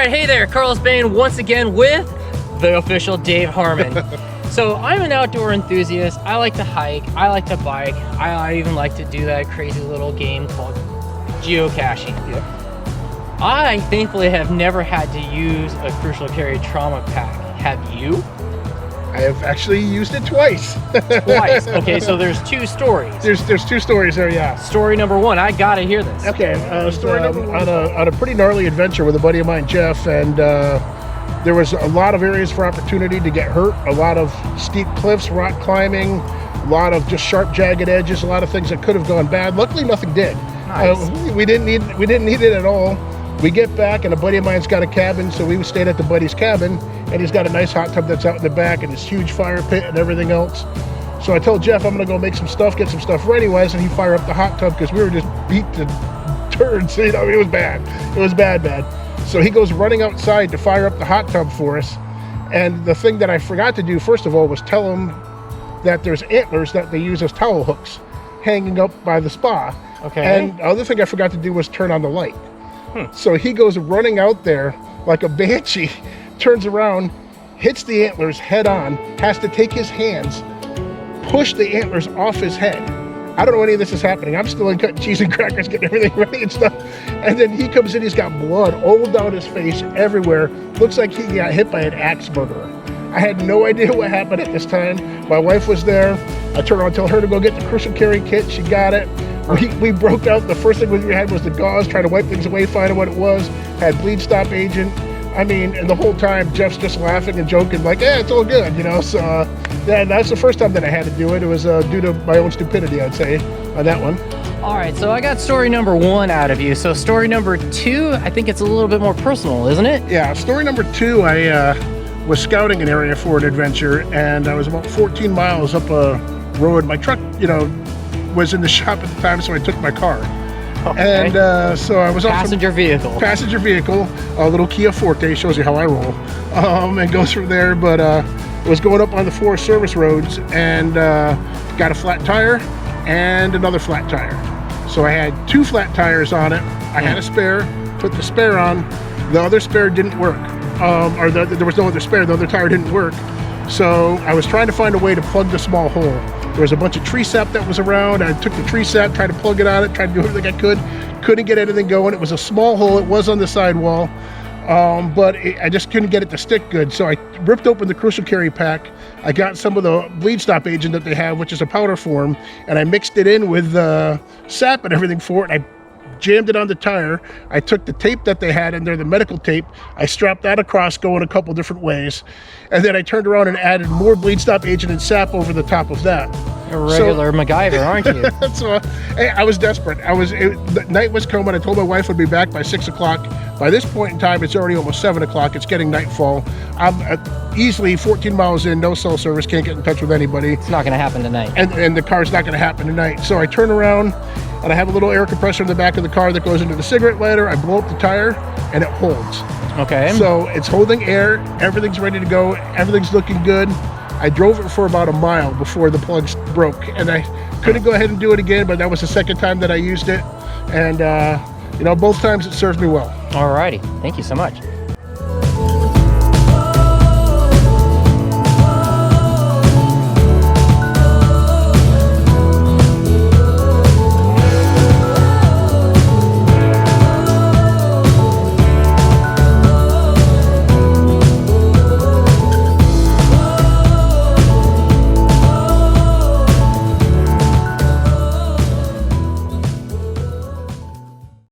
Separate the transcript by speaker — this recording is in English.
Speaker 1: right, hey there, Carlos Bain once again with the official Dave Harmon. So I'm an outdoor enthusiast. I like to hike, I like to bike, I even like to do that crazy little game called geocaching.
Speaker 2: Yep.
Speaker 1: I thankfully have never had to use a Crucial Carry trauma pack. Have you?
Speaker 2: I have actually used it twice.
Speaker 1: Twice. Okay, so there's two stories.
Speaker 2: There's two stories there, yeah.
Speaker 1: Story number one, I gotta hear this.
Speaker 2: Okay,
Speaker 1: Story number one.
Speaker 2: on a pretty gnarly adventure with a buddy of mine, Jeff, and there was a lot of areas for opportunity to get hurt, a lot of steep cliffs, rock climbing, a lot of just sharp, jagged edges, a lot of things that could have gone bad. Luckily, nothing did.
Speaker 1: Nice.
Speaker 2: We didn't need it at all. We get back, and a buddy of mine's got a cabin, so we stayed at the buddy's cabin, and he's got a nice hot tub that's out in the back, and this huge fire pit and everything else. So I told Jeff I'm gonna go make some stuff, get some stuff ready, and he fire up the hot tub because we were just beat to turds. You know, it was bad. It was bad. So he goes running outside to fire up the hot tub for us, and the thing that I forgot to do first of all was tell him that there's antlers that they use as towel hooks hanging up by the spa.
Speaker 1: Okay.
Speaker 2: And the other thing I forgot to do was turn on the light. So he goes running out there like a banshee, turns around, hits the antlers head on, has to take his hands, push the antlers off his head. I don't know any of this is happening. I'm still in cutting cheese and crackers, getting everything ready and stuff. And then he comes in, he's got blood all down his face, everywhere. Looks like he got hit by an axe murderer. I had no idea what happened at this time. My wife was there. I turned around and told her to go get the Crucial Carry kit. She got it. We broke out. The first thing we had was the gauze, trying to wipe things away, finding what it was. Had bleed stop agent. I mean, and the whole time Jeff's just laughing and joking like, yeah, it's all good, you know. So yeah, that's the first time that I had to do it. It was due to my own stupidity, I'd say, on that one.
Speaker 1: All right, so I got story number one out of you. So story number two, I think it's a little bit more personal, isn't it?
Speaker 2: Yeah, story number two, I was scouting an area for an adventure, and I was about 14 miles up a road. My truck, was in the shop at the time, so I took my car.
Speaker 1: Okay.
Speaker 2: And so I was
Speaker 1: Passenger vehicle.
Speaker 2: Passenger vehicle, a little Kia Forte, shows you how I roll, and goes from there. But was going up on the Forest Service roads and got a flat tire and another flat tire. So I had two flat tires on it. I had a spare, put the spare on. The other spare didn't work, there was no other spare. The other tire didn't work. So I was trying to find a way to plug the small hole. There was a bunch of tree sap that was around. I took the tree sap, tried to plug it on it, tried to do everything I could. Couldn't get anything going. It was a small hole. It was on the sidewall, but I just couldn't get it to stick good. So I ripped open the Crucial Carry pack. I got some of the bleed stop agent that they have, which is a powder form, and I mixed it in with sap and everything for it. And I jammed it on the tire. I took the tape that they had in there, the medical tape. I strapped that across, going a couple different ways. And then I turned around and added more bleed stop agent and sap over the top of that.
Speaker 1: A regular MacGyver, aren't you?
Speaker 2: So I was desperate. The night was coming. I told my wife I'd be back by 6 o'clock. By this point in time, it's already almost 7 o'clock. It's getting nightfall. I'm easily 14 miles in, no cell service, can't get in touch with anybody.
Speaker 1: It's not going to happen tonight.
Speaker 2: And the car's not going to happen tonight. So I turn around, and I have a little air compressor in the back of the car that goes into the cigarette lighter. I blow up the tire, and it holds.
Speaker 1: Okay.
Speaker 2: So it's holding air. Everything's ready to go. Everything's looking good. I drove it for about a mile before the plugs broke, and I couldn't go ahead and do it again, but that was the second time that I used it. And, both times it served me well.
Speaker 1: All righty. Thank you so much.